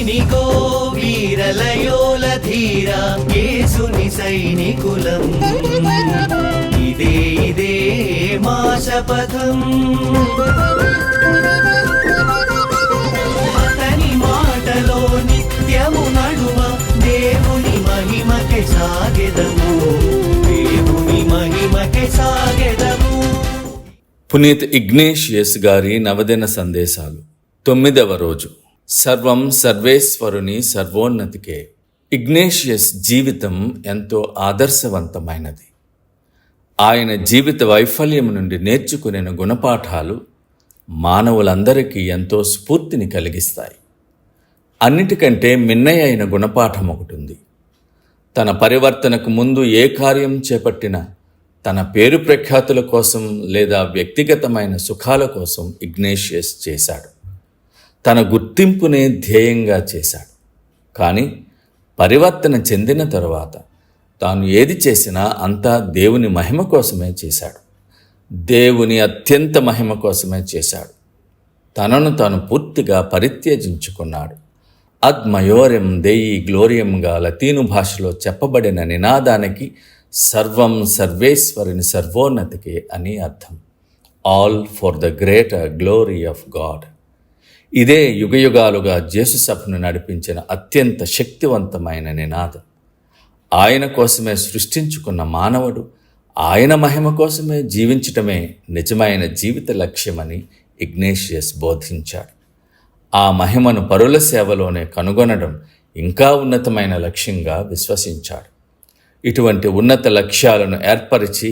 వినిగో వీరలయోల ధీర యేసుని సైనికులం ఇదే ఇదే మా శపథం అతని మాటలో నిత్యము నడువ దేవుని మహిమకే సాగెదము దేవుని మహిమకే సాగెదము. పునీత్ ఇగ్నేషియస్ గారి నవదిన సందేశాలు 9వ రోజు. సర్వం సర్వేశ్వరుని సర్వోన్నతికే. ఇగ్నేషియస్ జీవితం ఎంతో ఆదర్శవంతమైనది. ఆయన జీవిత వైఫల్యం నుండి నేర్చుకునే గుణపాఠాలు మానవులందరికీ ఎంతో స్ఫూర్తిని కలిగిస్తాయి. అన్నిటికంటే మిన్నయైన గుణపాఠం ఒకటి ఉంది. తన పరివర్తనకు ముందు ఏ కార్యం చేపట్టినా తన పేరు ప్రఖ్యాతుల కోసం లేదా వ్యక్తిగతమైన సుఖాల కోసం ఇగ్నేషియస్ చేశాడు. తన గుర్తింపునే ధ్యేయంగా చేశాడు. కానీ పరివర్తన చెందిన తరువాత తాను ఏది చేసినా అంతా దేవుని మహిమ కోసమే చేశాడు. దేవుని అత్యంత మహిమ కోసమే చేశాడు. తనను తాను పూర్తిగా పరిత్యజించుకున్నాడు. అద్ మయోరెం దేయి గ్లోరియంగా లతీను భాషలో చెప్పబడిన నినాదానికి సర్వం సర్వేశ్వరుని సర్వోన్నతికే అని అర్థం. All for the greater glory of God. ఇదే యుగయుగాలుగా జేసుసభను నడిపించిన అత్యంత శక్తివంతమైన నినాదం. ఆయన కోసమే సృష్టించుకున్న మానవుడు ఆయన మహిమ కోసమే జీవించటమే నిజమైన జీవిత లక్ష్యమని ఇగ్నేషియస్ బోధించాడు. ఆ మహిమను పరుల సేవలోనే కనుగొనడం ఇంకా ఉన్నతమైన లక్ష్యంగా విశ్వసించాడు. ఇటువంటి ఉన్నత లక్ష్యాలను ఏర్పరిచి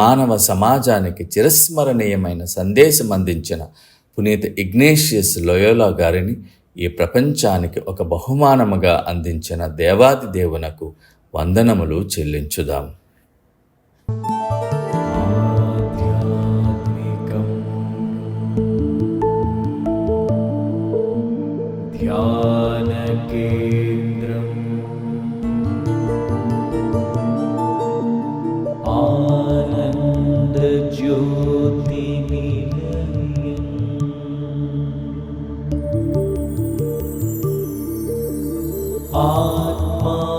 మానవ సమాజానికి చిరస్మరణీయమైన సందేశం అందించిన పునీత ఇగ్నేషియస్ లోయోలా గారిని ఈ ప్రపంచానికి ఒక బహుమానముగా అందించిన దేవాది దేవునకు వందనములు చెల్లించుదాం.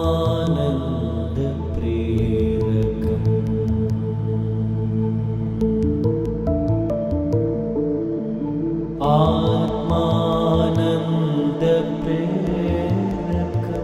ఆత్మానంద ప్రేరకం ఆత్మానంద ప్రేరకం